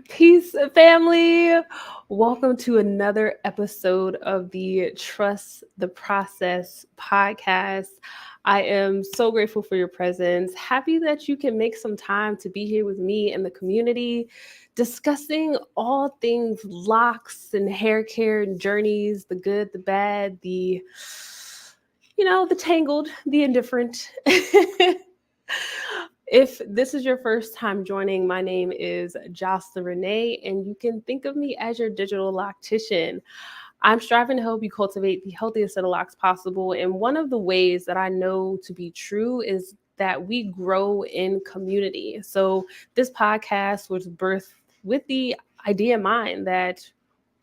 Peace, family. Welcome to another episode of the Trust the Process podcast. I am so grateful for your presence. Happy that you can make some time to be here with me and the community, discussing all things locks and hair care and journeys, the good, the bad, the tangled, the indifferent. If this is your first time joining, my name is Jocelyn Renee, and you can think of me as your digital loctician. I'm striving to help you cultivate the healthiest set of locks possible. And one of the ways that I know to be true is that we grow in community. So this podcast was birthed with the idea in mind that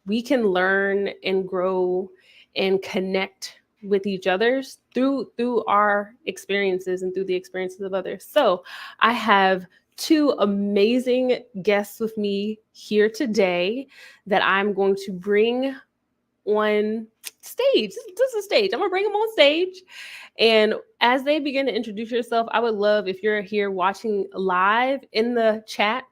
we can learn and grow and connect with each other's through our experiences and through the experiences of others. So I have two amazing guests with me here today that I'm going to bring on stage. This is a stage. I'm gonna bring them on stage. And as they begin to introduce yourself, I would love if you're here watching live in the chat,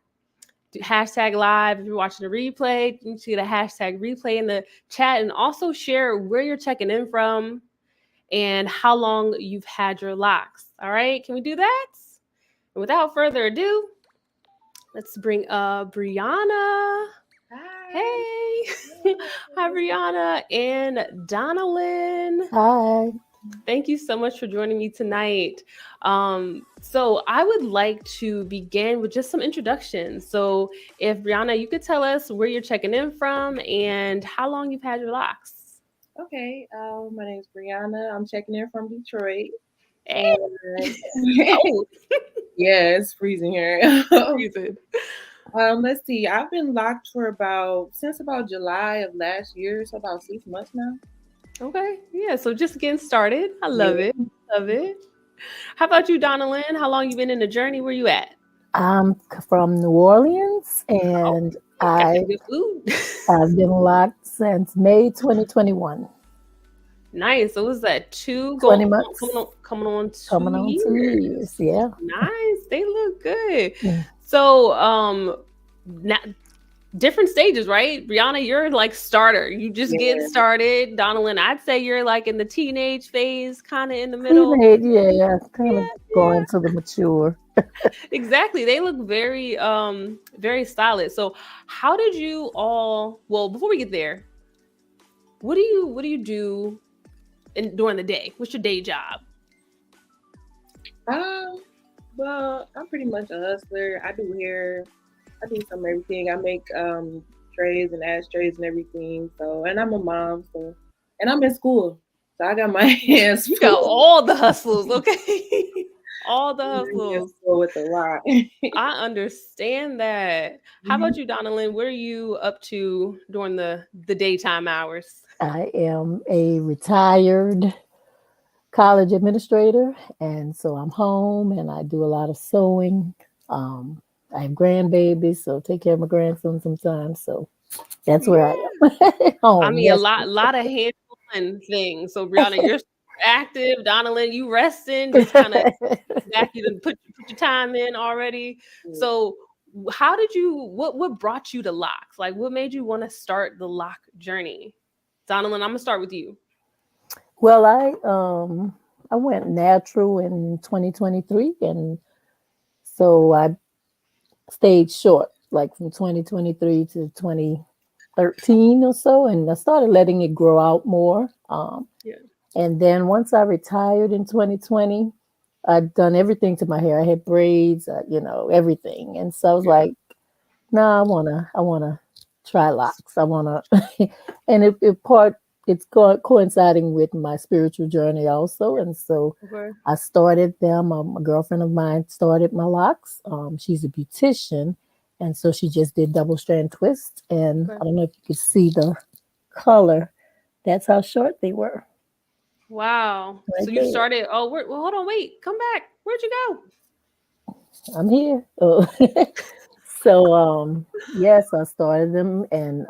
hashtag live. If you're watching the replay, you can see the hashtag replay in the chat, and also share where you're checking in from and how long you've had your locks. All right, can we do that? And without further ado, let's bring Brianna. Hi. Hey. Hi, Brianna and Donalyn. Hi. Thank you so much for joining me tonight. So I would like to begin with just some introductions. So if Brianna, you could tell us where you're checking in from and how long you've had your locks. Okay, my name is Brianna. I'm checking in from Detroit. Hey. Oh. Yeah, it's freezing here. Freezing. Let's see. I've been locked for since about July of last year, so about 6 months now. Okay, yeah. So just getting started. I love it. Love it. How about you, Donalyn? How long you been in the journey? Where you at? I'm from New Orleans, and I've been locked since May 2021. Nice. So was that 20 months? Coming on 2 years. Yeah. Nice. They look good. Yeah. So now, different stages, right? Brianna, you're like starter. You just get started. Donalyn, I'd say you're like in the teenage phase, kind of in the middle. Teenage, kind of going to the mature. Exactly. They look very very stylish. So how did you all, well, before we get there, what do you do during the day? What's your day job? Well, I'm pretty much a hustler. I do hair. I do some everything. I make trays and ashtrays and everything. So, and I'm a mom. So, and I'm in school. So I got my hands full. You got all the hustles, okay? All the hustles. With a lot. I understand that. How about you, Donalyn? What are you up to during the daytime hours? I am a retired college administrator, and so I'm home and I do a lot of sewing. I have grandbabies, so take care of my grandson sometimes. So that's where I am. Home. I mean, a lot of hands-on things. So Brianna, you're active. Donalyn, you resting, just kind of back you to put your time in already. So how did you, what brought you to locks? Like what made you want to start the lock journey? Donalyn, I'm gonna start with you. Well, I went natural in 2023, and so I stayed short, like from 2023 to 2013 or so, and I started letting it grow out more. And then once I retired in 2020, I'd done everything to my hair. I had braids, everything. And so I was like, no, I wanna try locks. I wanna, and it's coinciding with my spiritual journey also. And so I started them. A girlfriend of mine started my locks. She's a beautician. And so she just did double strand twist. And I don't know if you could see the color. That's how short they were. Wow. Right, so you started, well, hold on, wait, come back. Where'd you go? I'm here. So, yes, I started them, and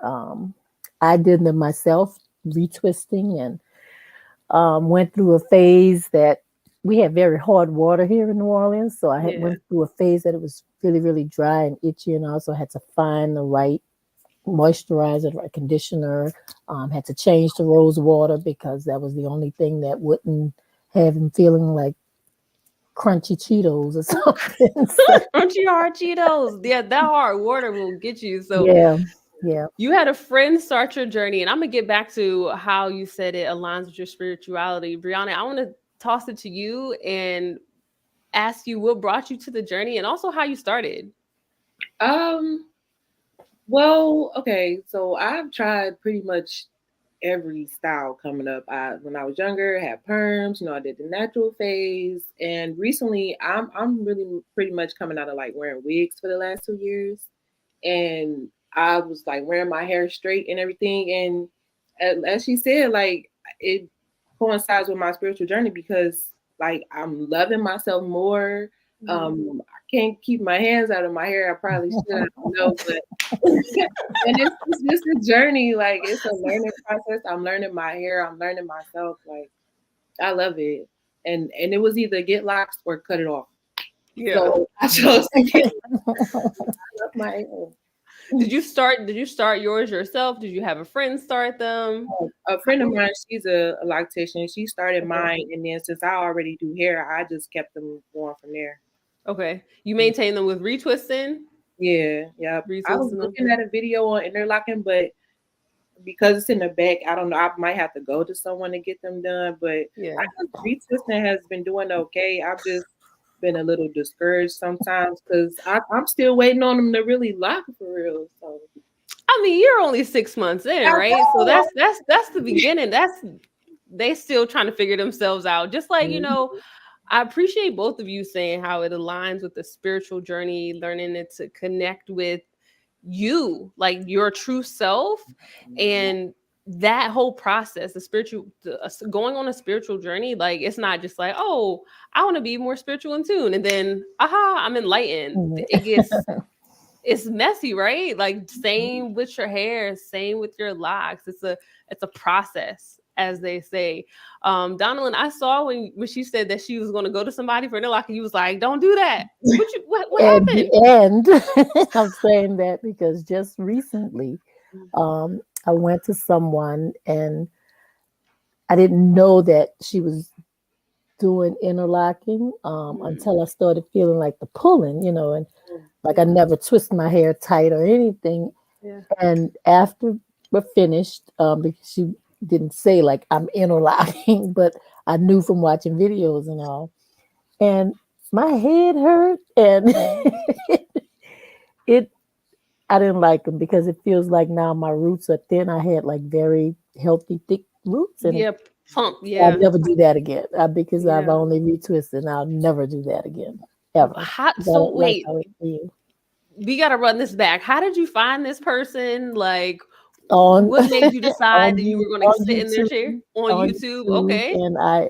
I did them myself, retwisting, and went through a phase that we had very hard water here in New Orleans, so I had Yeah. went through a phase that it was really, really dry and itchy, and also had to find the right moisturizer, the right conditioner. Had to change the rose water because that was the only thing that wouldn't have him feeling like crunchy Cheetos or something. So, Crunchy hard Cheetos. Yeah, that hard water will get you. So yeah, yeah. you had a friend start your journey, and I'm gonna get back to how you said it aligns with your spirituality. Brianna, I want to toss it to you and ask you what brought you to the journey and also how you started. Um, well, okay, so I've tried pretty much every style coming up. When I was younger, I had perms, I did the natural phase, and recently I'm really pretty much coming out of like wearing wigs for the last 2 years, and I was like wearing my hair straight and everything, and as she said, like it coincides with my spiritual journey because like I'm loving myself more. I can't keep my hands out of my hair. I probably should, I don't know, but and it's just a journey. Like it's a learning process. I'm learning my hair. I'm learning myself. Like I love it. And it was either get locks or cut it off. Yeah. So I chose to get locks. I love my hair. Did you start yours yourself? Did you have a friend start them? A friend of mine, she's a loctician. She started mine, and then since I already do hair, I just kept them going from there. Okay. You maintain them with retwisting? Yeah. I was Retwisting them? looking at a video on interlocking, but because it's in the back, I don't know. I might have to go to someone to get them done. But Yeah. I think retwisting has been doing okay. I've just been a little discouraged sometimes because I'm still waiting on them to really lock for real. So I mean, you're only 6 months in, right? So that's the beginning. They still trying to figure themselves out. Just like, I appreciate both of you saying how it aligns with the spiritual journey, learning it to connect with you, like your true self, and that whole process, going on a spiritual journey. Like it's not just like, oh, I want to be more spiritual in tune, and then I'm enlightened. It's messy, right? Like same with your hair, same with your locks. It's a process, as they say. Donalyn, I saw when she said that she was going to go to somebody for an interlock, and you was like, "Don't do that." What happened? And I'm saying that because just recently, I went to someone and I didn't know that she was doing interlocking until I started feeling like the pulling, and like I never twist my hair tight or anything. Yeah. And after we're finished, because she didn't say like I'm interlocking, but I knew from watching videos and all. And my head hurt, and I didn't like them because it feels like now my roots are thin. I had like very healthy, thick roots, and Plump. I'll never do that again because I've Yeah. only retwisted, and I'll never do that again ever. So wait, how it feels. we got to run this back. How did you find this person? Like, On what made you decide that you were going to on sit in their chair on YouTube? Okay. And I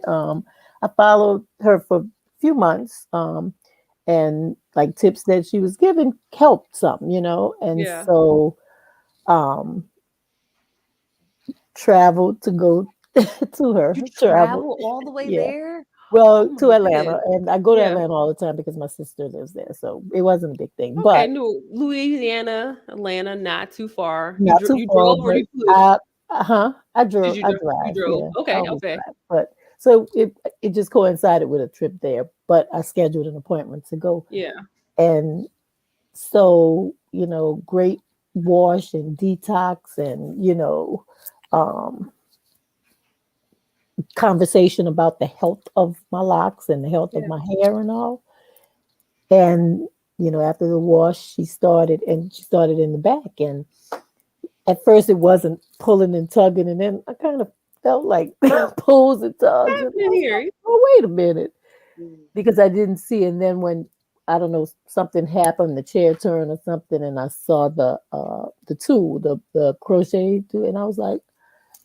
followed her for a few months, and like tips that she was giving helped some, and so traveled to go to her. You travel all the way there? Well, to Atlanta, and I go to Atlanta all the time because my sister lives there, so it wasn't a big thing. Okay, but no, Louisiana, Atlanta, not too far. Not too far. Drove or you flew? I drove. You I drove? drive. You drove. Yeah, Okay, I always okay. drive. But so it just coincided with a trip there. But I scheduled an appointment to go. Yeah. And so great wash and detox, and conversation about the health of my locks and the health of my hair and all. And after the wash, she started in the back, and at first it wasn't pulling and tugging, and then I kind of felt like pulls and tugs. And oh, wait a minute, because I didn't see. And then when I don't know, something happened, the chair turned or something, and I saw the tool, the crochet tool, and I was like,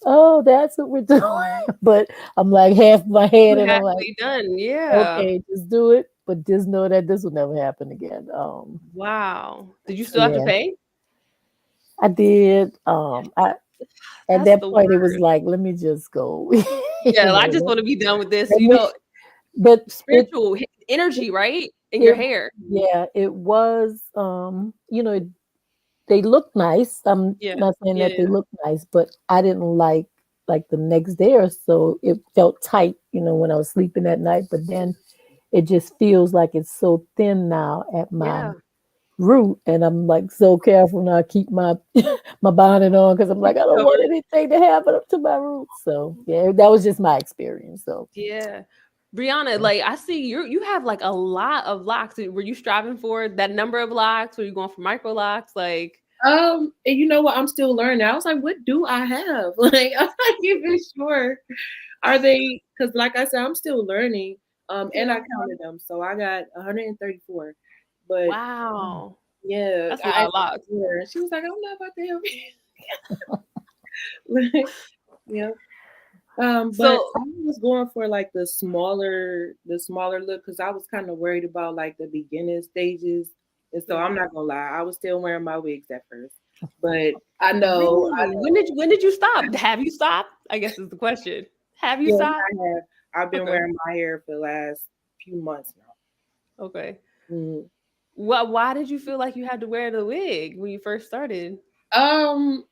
oh, that's what we're doing. But I'm like half my head, and I'm like, done. Yeah. Okay, just do it, but just know that this will never happen again. Wow. Did you still have to pay? I did. At that point, it was like, let me just go. Yeah, I just want to be done with this. but spiritual energy, right? In your it hair. yeah, it was they look nice. I'm Yeah. not saying that they Yeah. look nice, but I didn't like the next day or so it felt tight, when I was sleeping at night, but then it just feels like it's so thin now at my Yeah. root, and I'm like so careful now. I keep my my bonnet on because I'm like I don't want Covered. anything to happen up to my roots. So yeah, that was just my experience. So Yeah. Brianna, like I see you have like a lot of locks. Were you striving for that number of locks? Were you going for micro locks? Like, And you know what? I'm still learning. I was like, what do I have? Like, I'm not even sure. Are they? Because, like I said, I'm still learning. And I yeah. counted them, so I got 134. But Wow. yeah, That's a I lot asked of locks. her, and she was like, I'm not about to help you. Yeah. But So I was going for like the smaller look because I was kind of worried about like the beginning stages. And so yeah. I'm not gonna lie, I was still wearing my wigs at first. But I Really? know, When did you stop? Have you stopped? I guess is the question. Have you yeah, stopped? I have. I've been Okay. wearing my hair for the last few months Okay. now. Why did you feel like you had to wear the wig when you first started? Um,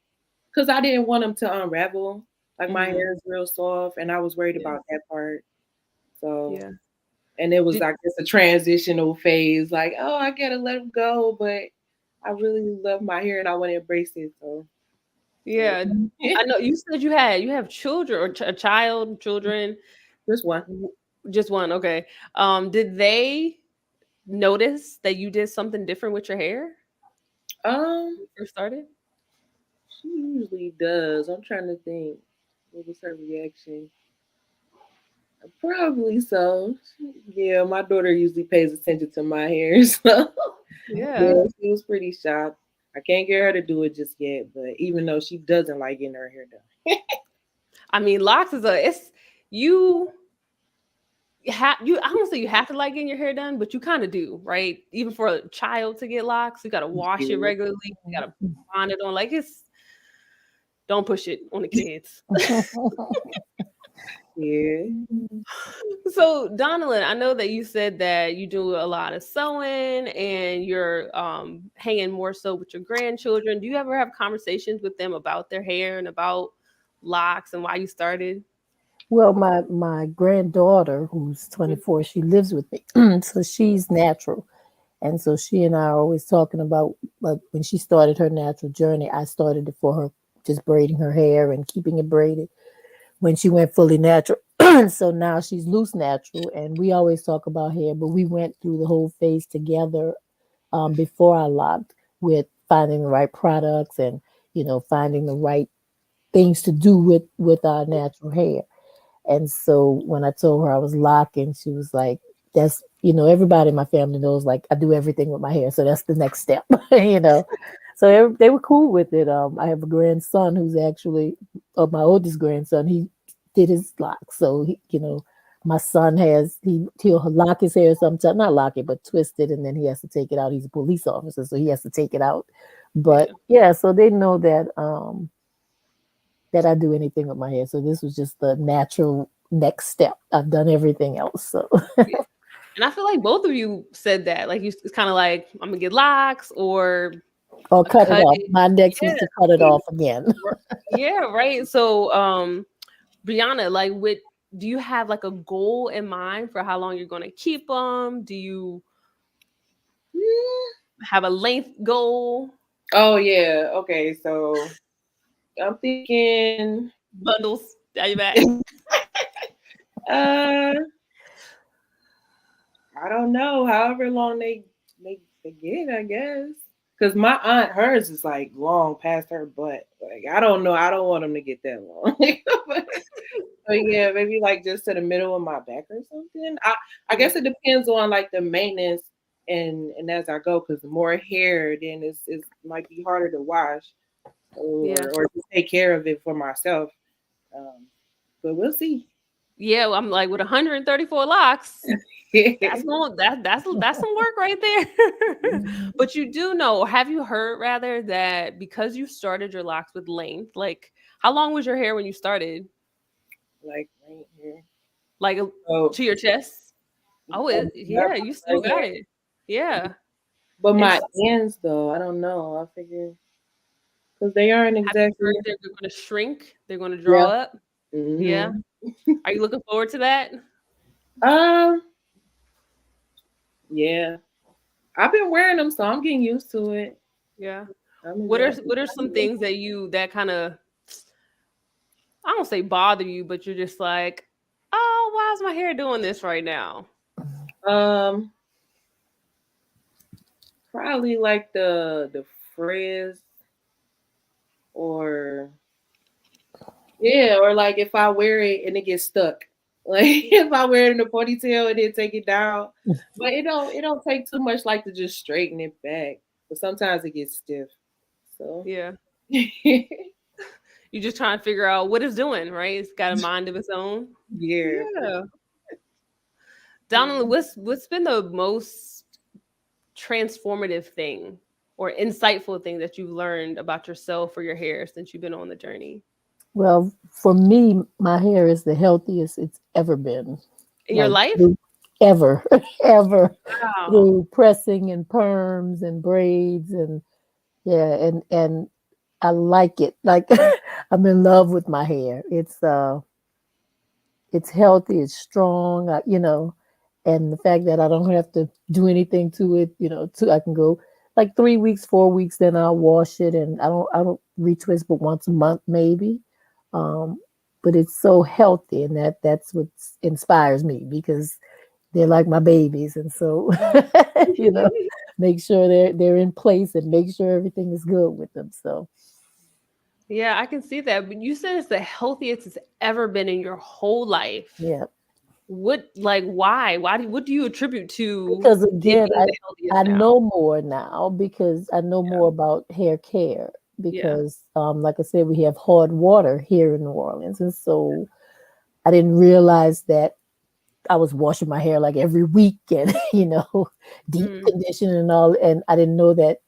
because I didn't want them to unravel. Like my Hmm. hair is real soft, and I was worried Yeah. about that part. So, Yeah. and it was, Did I guess, a transitional phase. Like, oh, I gotta let them go, but I really love my hair and I want to embrace it. So, yeah. yeah. I know you said you have children or a child, children. Just one. Just one. Okay. Did they notice that you did something different with your hair Um, when you first started? she usually does. I'm trying to think. What was her reaction? Probably so. Yeah, my daughter usually pays attention to my hair, so Yeah. yeah, she was pretty shocked. I can't get her to do it just yet, but even though she doesn't like getting her hair done. I mean, locks is it's you I don't say you have to like getting your hair done, but you kind of do, right? Even for a child to get locks, you got to wash it Yeah. regularly. You got to bond it on. Like it's don't push it on the kids. Yeah. So, Donalyn, I know that you said that you do a lot of sewing and you're hanging more so with your grandchildren. Do you ever have conversations with them about their hair and about locks and why you started? well, my granddaughter, who's 24, she lives with me, so she's natural. And so she and I are always talking about, like, when she started her natural journey, I started it for her, just braiding her hair and keeping it braided when she went fully natural. So now she's loose natural, and we always talk about hair, but we went through the whole phase together before I locked, with finding the right products and finding the right things to do with our natural hair. And so when I told her I was locking, she was like, that's, everybody in my family knows, like, I do everything with my hair. So that's the next step, you know. So they were cool with it. I have a grandson who's actually, my oldest grandson, he did his locks. So, my son he'll lock his hair sometimes, not lock it, but twist it, and then he has to take it out. He's a police officer, so he has to take it out. But Yeah. yeah, so they know that I do anything with my hair. So this was just the natural next step. I've done everything else. So Yeah. And I feel like both of you said that. Like it's kind of like I'm gonna get locks or or a cut it cut off. it. My next was Yeah. to cut it off again. Yeah, right. So Brianna, like do you have like a goal in mind for how long you're gonna keep them? Do you Mm. have a length goal? Oh yeah. Okay. So I'm thinking. Bundles. Are you back? Uh, I don't know. However long they get, I guess. Because my aunt, hers is like long past her butt. Like I don't know. I don't want them to get that long. But yeah, maybe like just to the middle of my back or something. I guess it depends on like the maintenance and as I go, because the more hair, then it might be harder to wash Yeah. or to take care of it for myself. Um, but we'll see. Yeah, well, I'm like with 134 locks. That's going that's some work right there. But you do know, have you heard rather that because you started your locks with length, like how long was your hair when you started? Like right here. Like Oh, to your chest? Oh, yeah, you still got it. Yeah. But my It's- ends, though, I don't know. I figure because they aren't Have you exactly. heard they're going to shrink? They're going to Yeah. draw up. Yeah. Hmm. Are you looking forward to that? Um. Yeah. I've been wearing them, so I'm getting used to it. Yeah. I'm What are enjoying what are some things that kind of, I don't say bother you, but you're just like, oh, why is my hair doing this right now? it. Probably like the frizz, or yeah, or like if I wear it and it gets stuck. Like if I wear it in a ponytail and then take it down. But it don't take too much like to just straighten it back. But sometimes it gets stiff. So Yeah. yeah. You're just trying to figure out what it's doing, right? It's got a mind of its own. Yeah. Donalyn, what's been the most transformative thing or insightful thing that you've learned about yourself or your hair since you've been on the journey? Well, for me, my hair is the healthiest it's ever been. In your Like life? ever, ever, Wow. through pressing and perms and braids and yeah, and I like it. Like I'm in love with my hair. It's healthy, it's strong, and the fact that I don't have to do anything to it, I can go like 3 weeks, 4 weeks, then I'll wash it, and I don't retwist but once a month maybe. Um, but it's so healthy, and that's what inspires me because they're like my babies, and so make sure they're in place and make sure everything is good with them. So Yeah, I can see that. But you said it's the healthiest it's ever been in your whole life. yeah. What, like, why? What do you attribute to Because it again, being the healthiest I now? know more now because I know more about hair care Yeah. because like I said, we have hard water here in New Orleans, and so I didn't realize that I was washing my hair like every week and deep Mm. condition and all, and I didn't know that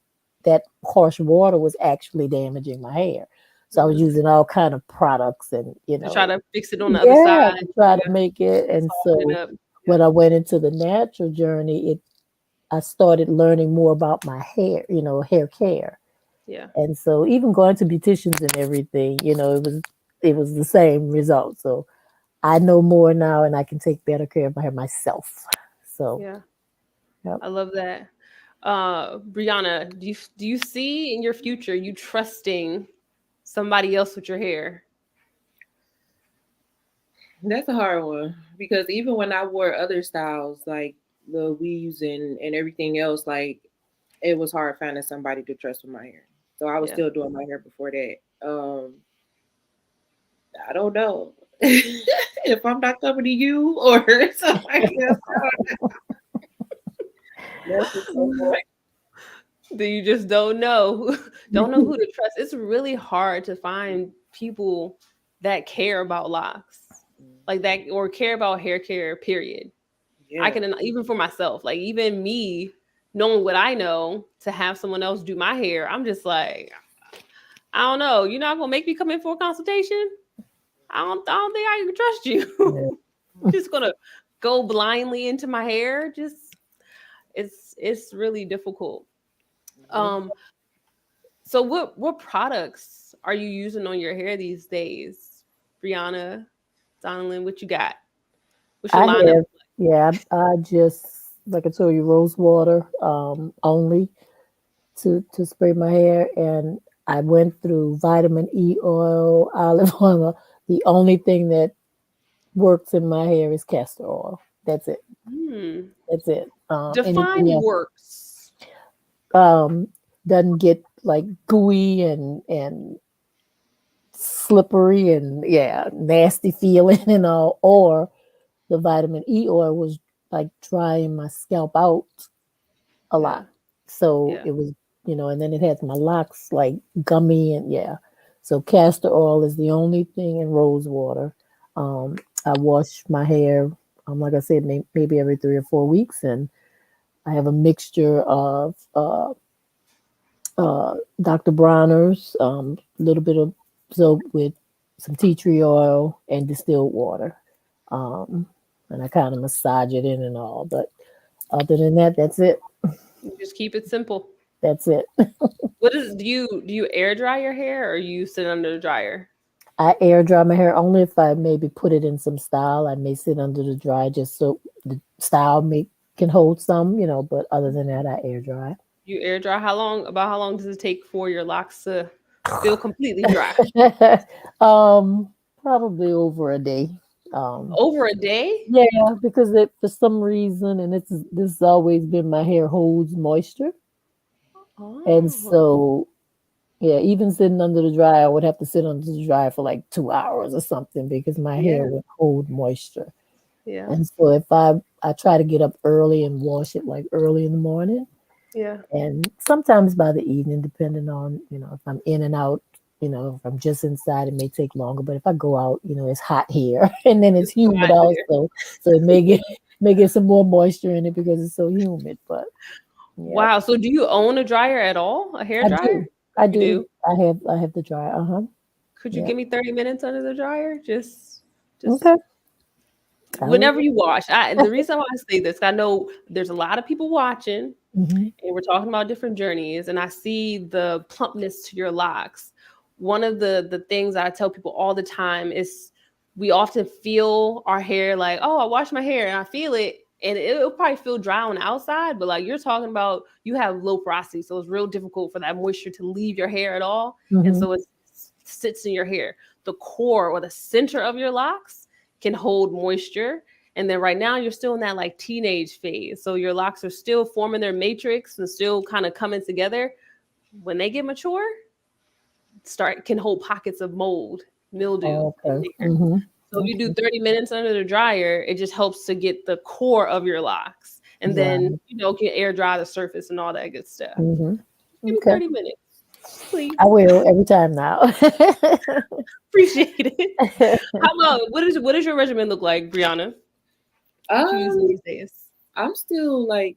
that harsh water was actually damaging my hair. So I was Mhm. using all kind of products and To try to fix it on the other yeah, side. to try to Yeah. make it. And Soften it so up. Yeah. when I went into the natural journey, I started learning more about my hair, hair care. Yeah. And so even going to beauticians and everything, it was the same result. So I know more now and I can take better care of my hair myself. So Yeah. yep. I love that. Brianna, do you see in your future you trusting somebody else with your hair? That's a hard one because even when I wore other styles like the weaves and everything else, like it was hard finding somebody to trust with my hair. So I was Yeah. still doing my hair before that. I don't know if I'm not coming to you or somebody else. That's the tough one. That you just don't know. Don't know who to trust. It's really hard to find people that care about locks like that or care about hair care, period. I Yeah. can, even for myself, like even me knowing what I know, to have someone else do my hair, I'm just like, I don't know. You're not gonna make me come in for a consultation? I don't think I can trust Yeah. you. Just gonna go blindly into my hair. Just it's really difficult. Mhm. Um, so what products are you using on your hair these days, Brianna, Donalyn? What you got? What's your I lineup? have, yeah, I just, like I told you, rose water only to spray my hair. And I went through vitamin E oil, olive oil. The only thing that works in my hair is castor oil. That's it. Hmm. That's it. Anything Define else works. um, doesn't get like gooey and slippery and yeah, nasty feeling and all. Or the vitamin E oil was like drying my scalp out a Yeah. lot. So Yeah. it was, and then it had my locks like gummy and yeah. So castor oil is the only thing in rose water. Um, I wash my hair, like I said, maybe every 3 or 4 weeks, and I have a mixture of Dr. Bronner's, a little bit of soap with some tea tree oil and distilled water. Um, and I kind of massage it in and all. But other than that, that's it. You just keep it simple. That's it. What is do you air dry your hair or you sit under the dryer? I air dry my hair only if I maybe put it in some style. I may sit under the dry just so the style can hold some, but other than that, I air dry. You air dry how long does it take for your locks to feel completely dry? Probably over a day. Um, Over a day? yeah, because for some reason, and this has always been my hair holds moisture, and Oh, so yeah, even sitting under the dryer, I would have to sit under the dryer for like 2 hours or something because my hair yeah, would hold moisture. yeah, And so if I try to get up early and wash it like early in the morning, yeah. and sometimes by the evening, depending on if I'm in and out. If I'm just inside, it may take longer. But if I go out, it's hot here, and then it's It's so humid hot there. also, so it may get some more moisture in it because it's so humid. But yeah, Wow. So do you own a dryer at all? A hair I dryer? do. I You do. do? I have the dryer. Could you Yeah. give me 30 minutes under the dryer? Just Okay. I whenever will. you wash. The reason why I say this, I know there's a lot of people watching Hmm. and we're talking about different journeys, and I see the plumpness to your locks. One of the things I tell people all the time is we often feel our hair like, oh, I wash my hair and I feel it, and it'll probably feel dry on the outside, but like you're talking about, you have low porosity, so it's real difficult for that moisture to leave your hair at all, and Hmm. so it sits in your hair. The core or the center of your locks can hold moisture, and then right now you're still in that like teenage phase. So your locks are still forming their matrix and still kind of coming together. When they get mature, can hold pockets of mold, mildew in Okay. there. So if you do Okay. 30 minutes under the dryer, it just helps to get the core of your locks. And then, Right. can air dry the surface and all that good stuff. Hmm. Give me Okay. 30 minutes, please. I will every time now. Appreciate it. How about what does your regimen look like, Brianna? What you using Um, these days? I'm still like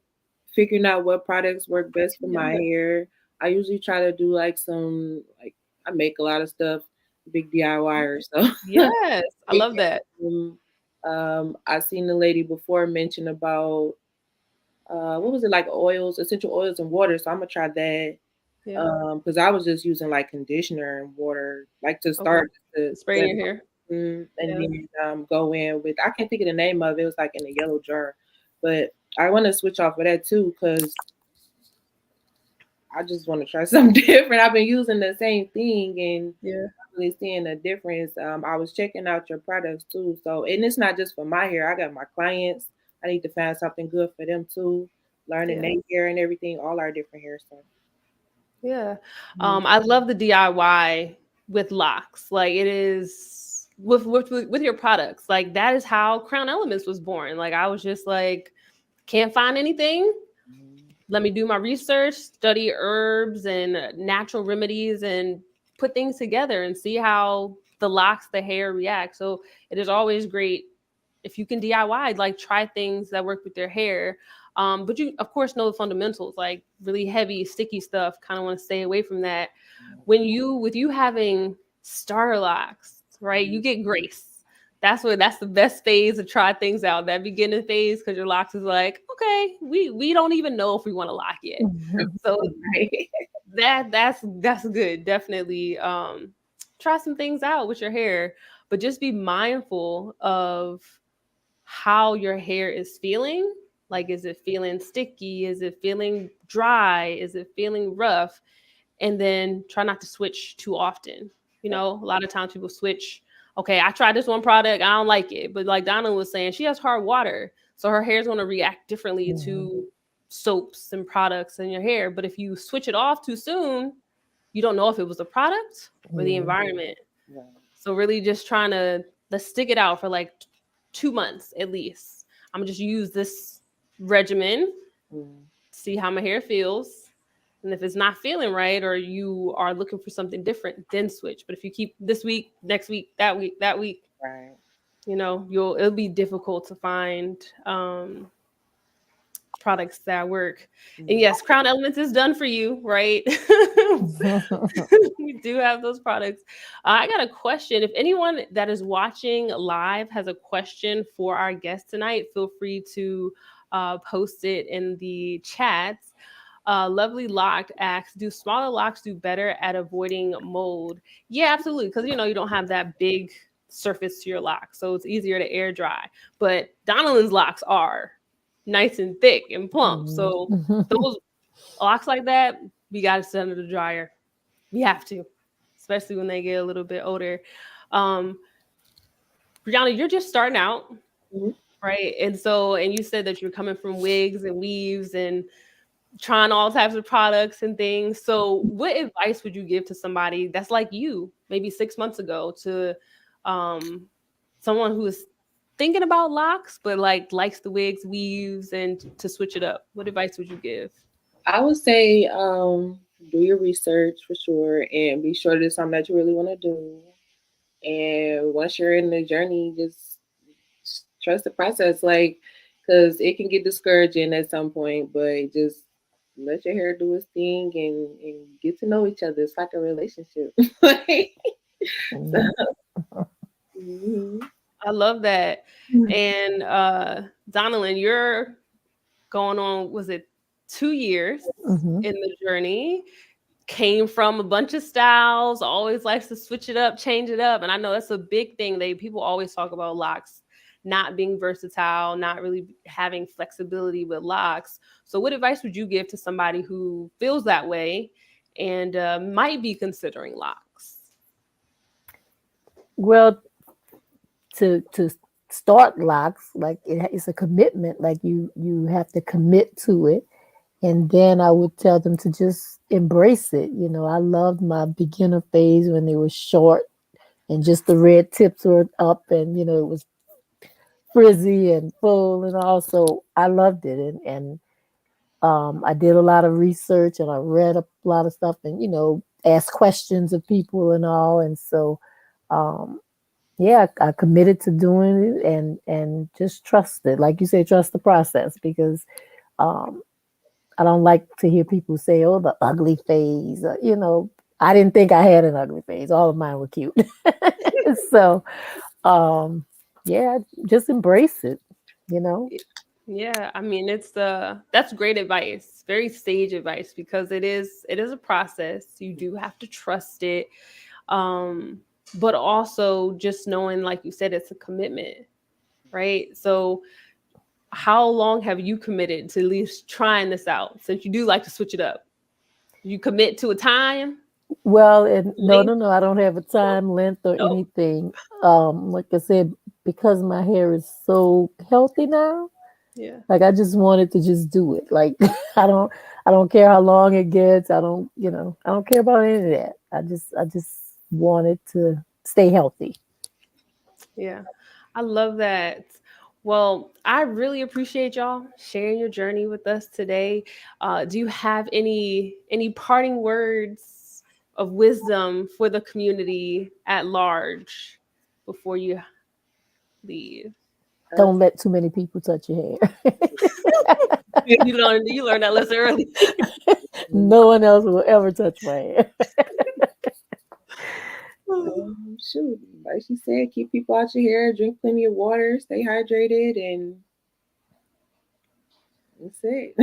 figuring out what products work best for my Yeah. hair. I usually try to do like some like I make a lot of stuff, big DIYer. So Yes, I love that. um, I seen the lady before mention about what was it like oils, essential oils and water. So I'm gonna try that. Yeah. Because I was just using like conditioner and water, like to Okay. start to Spray in wet your my hair. and Yeah. then go in with I can't think of the name of it. It was like in a yellow jar, but I want to switch off of that too because I just want to try something different. I've been using the same thing and Yeah. not really seeing a difference. I was checking out your products too, so and it's not just for my hair. I got my clients. I need to find something good for them too. Learning Yeah. their hair and everything, all our different hair stuff. Yeah. Mhm. I love the DIY with locks. Like it is with your products. Like that is how Crown Elements was born. Like I was just like, can't find anything. Let me do my research, study herbs and natural remedies and put things together and see how the locks, the hair react. So it is always great if you can DIY, like try things that work with your hair. But you, of course, know the fundamentals, like really heavy, sticky stuff. Kind of want to stay away from that. With you having starter locks, right? You get grace. That's the best phase to try things out. That beginning phase, because your locks is like, okay, we don't even know if we want to lock yet. Mhm. So Right. that's good. Definitely try some things out with your hair, but just be mindful of how your hair is feeling. Like, is it feeling sticky? Is it feeling dry? Is it feeling rough? And then try not to switch too often. A lot of times people switch. Okay, I tried this one product, I don't like it. But like Donalyn was saying, she has hard water. So her hair is going to react differently Mhm. to soaps and products in your hair. But if you switch it off too soon, you don't know if it was the product or the Yeah. environment. Right. So really just trying to let's stick it out for like 2 months at least. I'm gonna just use this regimen, Mm. see how my hair feels. And if it's not feeling right or you are looking for something different, then switch. But if you keep this week, next week, that week, Right. it'll be difficult to find products that work. And yes, Crown Elements is done for you, right? We do have those products. I got a question. If anyone that is watching live has a question for our guest tonight, feel free to post it in the chats. Lovely Locked asks, do smaller locks do better at avoiding mold? Yeah, absolutely. Because, you don't have that big surface to your lock. So it's easier to air dry. But Donalyn's locks are nice and thick and plump. So those locks like that, we got to send to the dryer. We have to, especially when they get a little bit older. Brianna, you're just starting out, right? And you said that you're coming from wigs and weaves and trying all types of products and things. So what advice would you give to somebody that's like you, maybe 6 months ago, to someone who is thinking about locks, but likes the wigs, weaves, and to switch it up? What advice would you give? I would say do your research for sure and be sure that it's something that you really want to do. And once you're in the journey, just trust the process, because it can get discouraging at some point, but just let your hair do its thing and get to know each other. It's like a relationship. I love that. And Donalyn, you're going on, was it 2 years in the journey? Came from a bunch of styles, always likes to switch it up, change it up. And I know that's a big thing. People always talk about locks not being versatile, not really having flexibility with locks. So what advice would you give to somebody who feels that way and might be considering locks? Well, to start locks, it's a commitment. Like you have to commit to it. And then I would tell them to just embrace it. I loved my beginner phase when they were short and just the red tips were up and, it was frizzy and full and all. So I loved it. And I did a lot of research and I read a lot of stuff and, asked questions of people and all. And so, I committed to doing it and just trust it. Like you say, trust the process, because I don't like to hear people say, oh, the ugly phase. I didn't think I had an ugly phase. All of mine were cute. So, just embrace it, Yeah, I mean, that's great advice. Very sage advice, because it is a process. You do have to trust it. But also just knowing, like you said, it's a commitment, right? So how long have you committed to at least trying this out, since you do like to switch it up? You commit to a time? Well, no, I don't have a time, length, or anything. Like I said, because my hair is so healthy now, like I just wanted to just do it. Like I don't care how long it gets. I don't care about any of that. I just wanted to stay healthy. Yeah, I love that. Well, I really appreciate y'all sharing your journey with us today. Do you have any parting words of wisdom for the community at large before you leave? Don't let too many people touch your hair. You learned that lesson early. No one else will ever touch my hair. Shoot, like she said, keep people out your hair, drink plenty of water, stay hydrated, and that's it.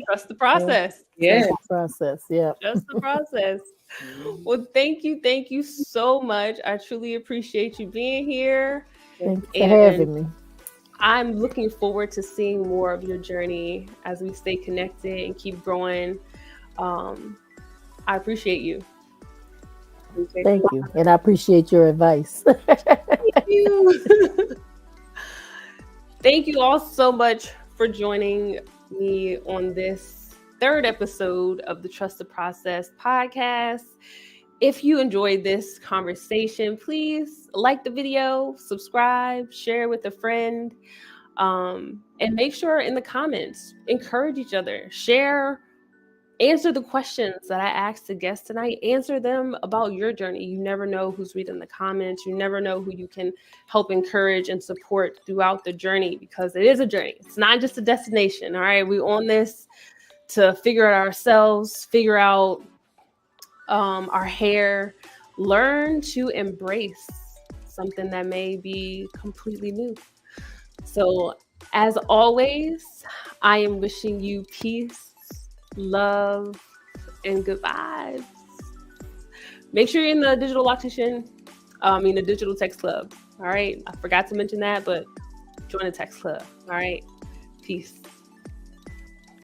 Trust the process. Yeah. Trust the process. Yeah. Trust the process. Well, thank you so much. I truly appreciate you being here. Thanks for having me. I'm looking forward to seeing more of your journey as we stay connected and keep growing. I appreciate you. Thank you. And I appreciate your advice. Thank you. Thank you all so much for joining me on this third episode of the Trust the Process podcast. If you enjoyed this conversation, please like the video, subscribe, share with a friend, and make sure in the comments, encourage each other, share answer the questions that I asked the guests tonight. Answer them about your journey. You never know who's reading the comments. You never know who you can help encourage and support throughout the journey, because it is a journey. It's not just a destination. All right. We on this to figure out ourselves, figure out our hair, learn to embrace something that may be completely new. So, as always, I am wishing you peace, love, and good vibes. Make sure you're in the Digital Loctician, the Digital Text Club. All right. I forgot to mention that, but join the text club. All right. Peace.